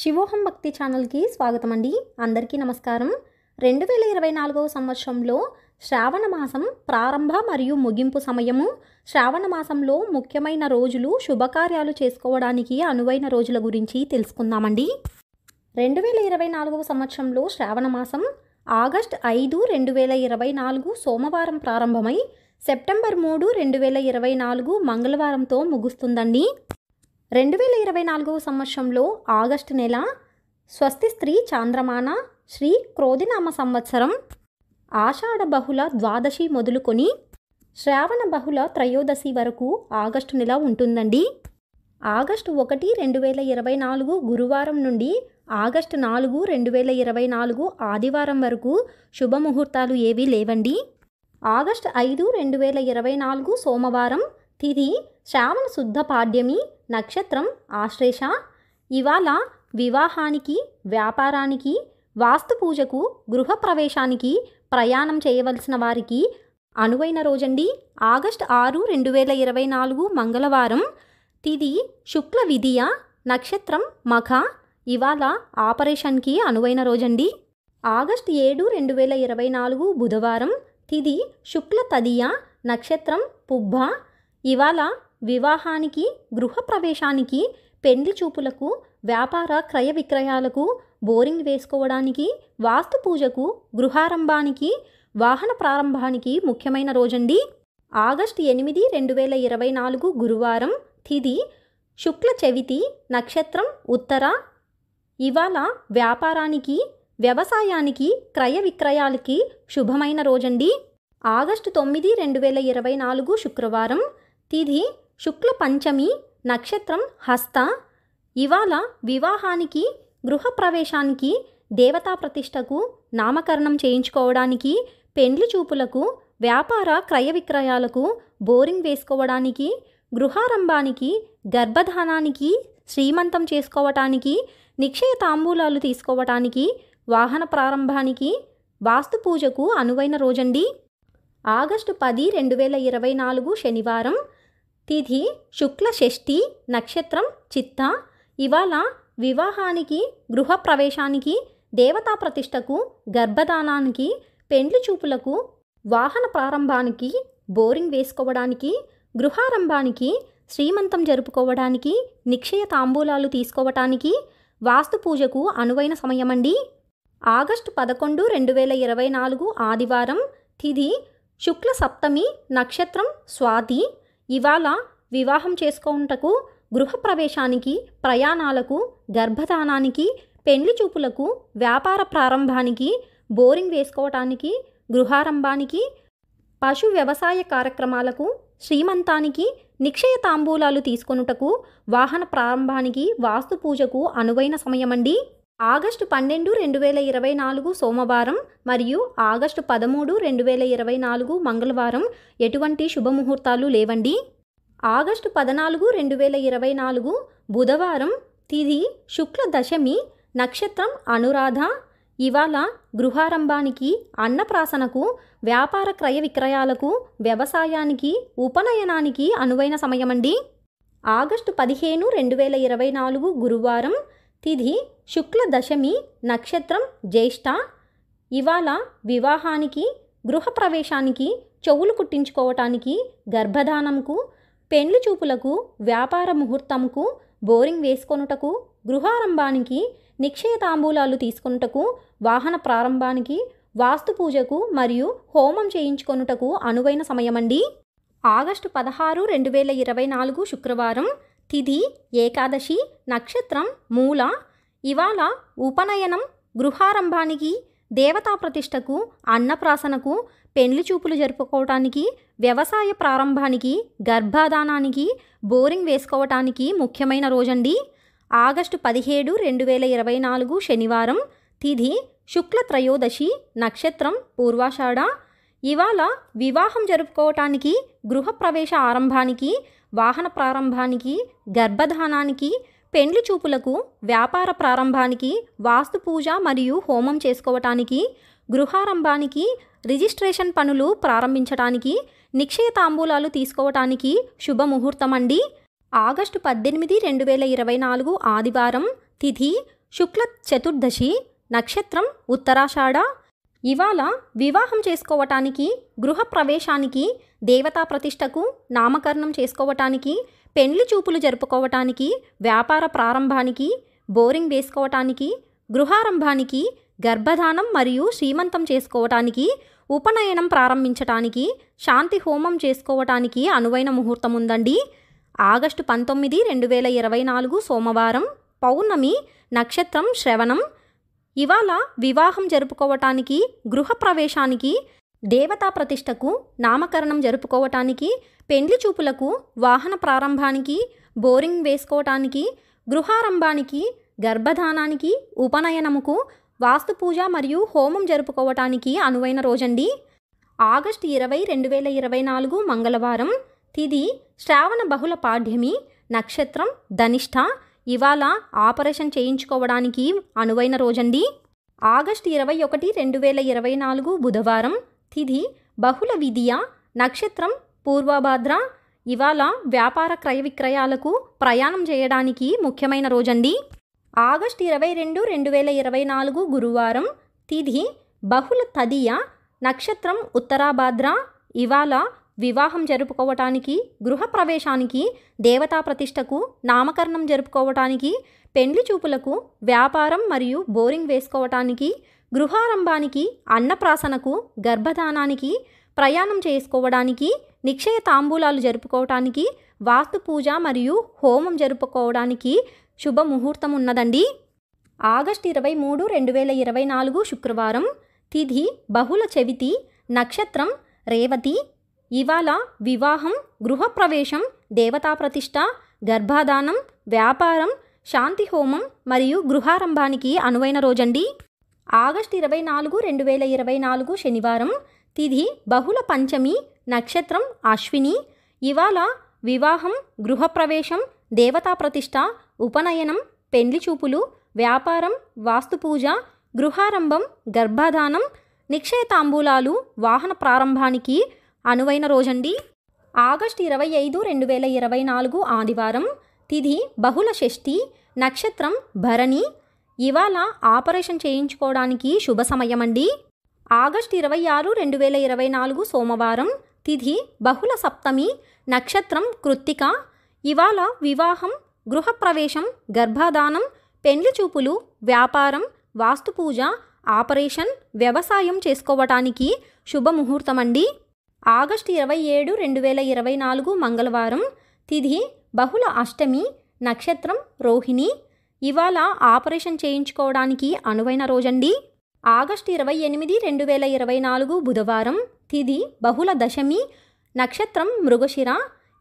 శివోహం భక్తి ఛానల్కి స్వాగతం అండి. అందరికీ నమస్కారం. 2024వ సంవత్సరంలో శ్రావణ మాసం ప్రారంభ మరియు ముగింపు సమయము. శ్రావణ మాసంలో ముఖ్యమైన రోజులు, శుభకార్యాలు చేసుకోవడానికి అనువైన రోజుల గురించి తెలుసుకుందామండి. 2024వ సంవత్సరంలో శ్రావణ మాసం ఆగస్టు 5, 2024 సోమవారం ప్రారంభమై సెప్టెంబర్ 3, 2024 మంగళవారంతో ముగుస్తుందండి. 2024వ సంవత్సరంలో ఆగస్టు నెల స్వస్తి స్త్రీ చాంద్రమాన శ్రీ క్రోధినామ సంవత్సరం ఆషాఢ బహుళ ద్వాదశి మొదలుకొని శ్రావణ బహుళ త్రయోదశి వరకు ఆగస్టు నెల ఉంటుందండి. ఆగస్టు 1, 2024 గురువారం నుండి ఆగస్టు 4, 2024 ఆదివారం వరకు శుభముహూర్తాలు ఏవీ లేవండి. ఆగస్టు 5, 2024 సోమవారం, తిథి శ్రావణ శుద్ధ పాడ్యమి, నక్షత్రం ఆశ్లేష. ఇవాళ వివాహానికి, వ్యాపారానికి, వాస్తు పూజకు, గృహప్రవేశానికి, ప్రయాణం చేయవలసిన వారికి అనువైన రోజండి. ఆగస్టు 6, 2024 మంగళవారం, తిథి శుక్ల విధియ, నక్షత్రం మఖ. ఇవాళ ఆపరేషన్కి అనువైన రోజండి. ఆగస్టు 7, 2024 బుధవారం, తిథి శుక్ల తదియ, నక్షత్రం పుబ్బ. ఇవాళ వివాహానికి, గృహప్రవేశానికి, పెండ్లి చూపులకు, వ్యాపార క్రయ విక్రయాలకు, బోరింగ్ వేసుకోవడానికి, వాస్తు పూజకు, గృహారంభానికి, వాహన ప్రారంభానికి ముఖ్యమైన రోజండి. ఆగస్టు 8, 2024 గురువారం, తిథి శుక్ల చవితి, నక్షత్రం ఉత్తర. ఇవాళ వ్యాపారానికి, వ్యవసాయానికి, క్రయ విక్రయాలకి శుభమైన రోజండి. ఆగస్టు 9, 2024 శుక్రవారం, తిథి శుక్ల పంచమి, నక్షత్రం హస్త. ఇవాళ వివాహానికి, గృహప్రవేశానికి, దేవతా ప్రతిష్టకు, నామకరణం చేయించుకోవడానికి, పెండ్లి చూపులకు, వ్యాపార క్రయ విక్రయాలకు, బోరింగ్ వేసుకోవడానికి, గృహారంభానికి, గర్భధానానికి, శ్రీమంతం చేసుకోవటానికి, నిక్షయ తాంబూలాలు తీసుకోవటానికి, వాహన ప్రారంభానికి, వాస్తు పూజకు అనువైన రోజండి. ఆగస్టు 10, 2024 శనివారం, తిథి శుక్ల షష్ఠి, నక్షత్రం చిత్త. ఇవాళ వివాహానికి, గృహప్రవేశానికి, దేవతా ప్రతిష్టకు, గర్భధానానికి, పెండ్లి చూపులకు, వాహన ప్రారంభానికి, బోరింగ్ వేసుకోవడానికి, గృహారంభానికి, శ్రీమంతం జరుపుకోవడానికి, నిక్షయ తాంబూలాలు తీసుకోవటానికి, వాస్తు పూజకు అనువైన సమయమండి. ఆగస్టు 11, 2024 ఆదివారం, తిథి శుక్ల సప్తమి, నక్షత్రం స్వాతి. ఇవాళ వివాహం చేసుకొనుటకు, గృహప్రవేశానికి, ప్రయాణాలకు, గర్భధానానికి, పెండ్లి చూపులకు, వ్యాపార ప్రారంభానికి, బోరింగ్ వేసుకోవటానికి, గృహారంభానికి, పశు వ్యవసాయ కార్యక్రమాలకు, శ్రీమంతానికి, నిక్షయ తాంబూలాలు తీసుకొనుటకు, వాహన ప్రారంభానికి, వాస్తు పూజకు అనువైన సమయమండి. ఆగస్టు 12, 2024 సోమవారం మరియు ఆగస్టు 13, 2024 మంగళవారం ఎటువంటి శుభముహూర్తాలు లేవండి. ఆగస్టు 14, 2024 బుధవారం, తిథి శుక్ల దశమి, నక్షత్రం అనురాధ. ఇవాళ గృహారంభానికి, అన్నప్రాసనకు, వ్యాపార క్రయ విక్రయాలకు, వ్యవసాయానికి, ఉపనయనానికి అనువైన సమయమండి. ఆగస్టు 15, 2024 గురువారం, తిథి శుక్ల దశమి, నక్షత్రం జ్యేష్ఠ. ఇవాళ వివాహానికి, గృహప్రవేశానికి, చెవులు కుట్టించుకోవటానికి, గర్భధానంకు, పెండ్లి చూపులకు, వ్యాపార ముహూర్తంకు, బోరింగ్ వేసుకొనుటకు, గృహారంభానికి, నిక్షయ తాంబూలాలు తీసుకొనుటకు, వాహన ప్రారంభానికి, వాస్తు పూజకు మరియు హోమం చేయించుకొనుటకు అనువైన సమయమండి. ఆగస్టు 16, 2024 శుక్రవారం, తిథి ఏకాదశి, నక్షత్రం మూల. ఇవాళ ఉపనయనం, గృహారంభానికి, దేవతా ప్రతిష్టకు, అన్నప్రాసనకు, పెండ్లి చూపులు జరుపుకోవటానికి, వ్యవసాయ ప్రారంభానికి, గర్భధానానికి, బోరింగ్ వేసుకోవటానికి ముఖ్యమైన రోజండి. ఆగస్టు 17, 2024 శనివారం, తిథి శుక్ల త్రయోదశి, నక్షత్రం పూర్వాషాఢ. ఇవాళ వివాహం జరుపుకోవటానికి, గృహప్రవేశ ఆరంభానికి, వాహన ప్రారంభానికి, గర్భధానానికి, పెండ్లి చూపులకు, వ్యాపార ప్రారంభానికి, వాస్తు పూజ మరియు హోమం చేసుకోవటానికి, గృహారంభానికి, రిజిస్ట్రేషన్ పనులు ప్రారంభించడానికి, నిక్షయ తాంబూలాలు తీసుకోవటానికి శుభముహూర్తం అండి. ఆగస్టు 18, 2024 ఆదివారం, తిథి శుక్ల చతుర్దశి, నక్షత్రం ఉత్తరాషాఢ. ఇవాళ వివాహం చేసుకోవటానికి, గృహప్రవేశానికి, దేవతా ప్రతిష్టకు, నామకరణం చేసుకోవటానికి, పెండ్లి చూపులు జరుపుకోవటానికి, వ్యాపార ప్రారంభానికి, బోరింగ్ వేసుకోవటానికి, గృహారంభానికి, గర్భధానం మరియు శ్రీమంతం చేసుకోవటానికి, ఉపనయనం ప్రారంభించటానికి, శాంతి హోమం చేసుకోవటానికి అనువైన ముహూర్తం ఉందండి. ఆగస్టు 19, 2024 సోమవారం, పౌర్ణమి, నక్షత్రం శ్రవణం. ఇవాళ వివాహం జరుపుకోవటానికి, గృహప్రవేశానికి, దేవతా ప్రతిష్టకు, నామకరణం జరుపుకోవటానికి, పెండ్లి చూపులకు, వాహన ప్రారంభానికి, బోరింగ్ వేసుకోవటానికి, గృహారంభానికి, గర్భధానానికి, ఉపనయనముకు, వాస్తు పూజ మరియు హోమం జరుపుకోవటానికి అనువైన రోజండి. ఆగస్టు 20, 2024 మంగళవారం, తిథి శ్రావణ బహుళ పాడ్యమి, నక్షత్రం ధనిష్ట. ఇవాళ ఆపరేషన్ చేయించుకోవడానికి అనువైన రోజండి. ఆగస్టు 21, 2024 బుధవారం, తిథి బహుళ విధియ, నక్షత్రం పూర్వభాద్ర. ఇవాళ వ్యాపార క్రయ విక్రయాలకు, ప్రయాణం చేయడానికి ముఖ్యమైన రోజండి. ఆగస్టు 22, 2024 గురువారం, తిథి బహుళ తదియ, నక్షత్రం ఉత్తరాభాద్ర. ఇవాళ వివాహం జరుపుకోవటానికి, గృహప్రవేశానికి, దేవతా ప్రతిష్టకు, నామకరణం జరుపుకోవటానికి, పెండ్లి చూపులకు, వ్యాపారం మరియు బోరింగ్ వేసుకోవటానికి, గృహారంభానికి, అన్నప్రాసనకు, గర్భధానానికి, ప్రయాణం చేసుకోవడానికి, నిక్షయ తాంబూలాలు జరుపుకోవటానికి, వాస్తు పూజ మరియు హోమం జరుపుకోవడానికి శుభముహూర్తం ఉన్నదండి. ఆగస్టు 23, 2024 శుక్రవారం, తిథి బహుళ చవితి, నక్షత్రం రేవతి. ఇవాళ వివాహం, గృహప్రవేశం, దేవతా ప్రతిష్ట, గర్భాధానం, వ్యాపారం, శాంతి హోమం మరియు గృహారంభానికి అనువైన రోజండి. ఆగస్టు 24, 2024 శనివారం, తిథి బహుళ పంచమి, నక్షత్రం అశ్విని. ఇవాళ వివాహం, గృహప్రవేశం, దేవతా ప్రతిష్ట, ఉపనయనం, పెండ్లి చూపులు, వ్యాపారం, వాస్తు పూజ, గృహారంభం, గర్భాధానం, నిక్షయ తాంబూలాలు, వాహన ప్రారంభానికి అనువైన రోజండి. ఆగస్టు 25, 2024 ఆదివారం, తిథి బహుళ షష్ఠి, నక్షత్రం భరణి. ఇవాళ ఆపరేషన్ చేయించుకోవడానికి శుభ సమయం అండి. ఆగస్టు 26, 2024 సోమవారం, తిథి బహుళ సప్తమి, నక్షత్రం కృత్తిక. ఇవాళ వివాహం, గృహప్రవేశం, గర్భాధానం, పెండ్లి చూపులు, వ్యాపారం, వాస్తు పూజ, ఆపరేషన్, వ్యవసాయం చేసుకోవటానికి శుభముహూర్తం అండి. ఆగస్టు 27, 2024 మంగళవారం, తిథి బహుళ అష్టమి, నక్షత్రం రోహిణి. ఇవాళ ఆపరేషన్ చేయించుకోవడానికి అనువైన రోజండి. ఆగస్టు 28, 2024 బుధవారం, తిథి బహుళ దశమి, నక్షత్రం మృగశిర.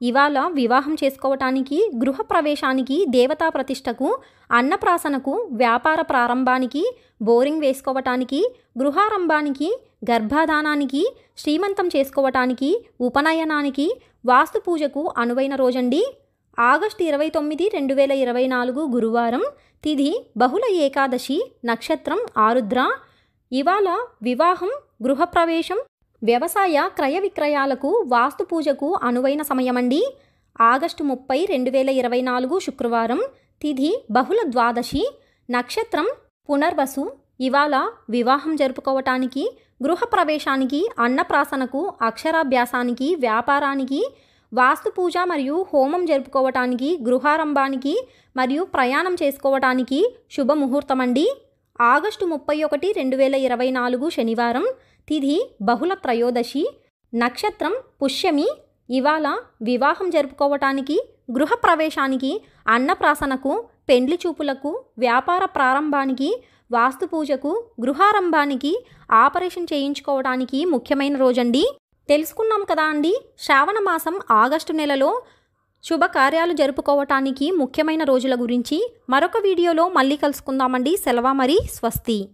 ఇవాళ వివాహం చేసుకోవటానికి, గృహప్రవేశానికి, దేవతా ప్రతిష్టకు, అన్నప్రాసనకు, వ్యాపార ప్రారంభానికి, బోరింగ్ వేసుకోవటానికి, గృహారంభానికి, గర్భాధానానికి, శ్రీమంతం చేసుకోవటానికి, ఉపనయనానికి, వాస్తు పూజకు అనువైన రోజండి. ఆగస్టు 29, 2024 గురువారం, తిథి బహుళ ఏకాదశి, నక్షత్రం ఆరుద్ర. ఇవాళ వివాహం, గృహప్రవేశం, వ్యవసాయ క్రయ విక్రయాలకు, వాస్తు పూజకు అనువైన సమయమండి. ఆగస్టు 30, 2024 శుక్రవారం, తిథి బహుళ ద్వాదశి, నక్షత్రం పునర్వసు. ఇవాళ వివాహం జరుపుకోవటానికి, గృహప్రవేశానికి, అన్నప్రాసనకు, అక్షరాభ్యాసానికి, వ్యాపారానికి, వాస్తు పూజ మరియు హోమం జరుపుకోవటానికి, గృహారంభానికి మరియు ప్రయాణం చేసుకోవటానికి శుభముహూర్తమండి. ఆగస్టు 31, 2024 శనివారం, తిథి బహుళ త్రయోదశి, నక్షత్రం పుష్యమి. ఇవాళ వివాహం జరుపుకోవటానికి, గృహప్రవేశానికి, అన్నప్రాసనకు, పెండ్లి చూపులకు, వ్యాపార ప్రారంభానికి, వాస్తు పూజకు, గృహారంభానికి, ఆపరేషన్ చేయించుకోవడానికి ముఖ్యమైన రోజండి. తెలుసుకున్నాం కదా అండి, శ్రావణ మాసం ఆగస్టు నెలలో శుభకార్యాలు జరుపుకోవటానికి ముఖ్యమైన రోజుల గురించి. మరొక వీడియోలో మళ్ళీ కలుసుకుందామండి. సెలవు మరి, స్వస్తి.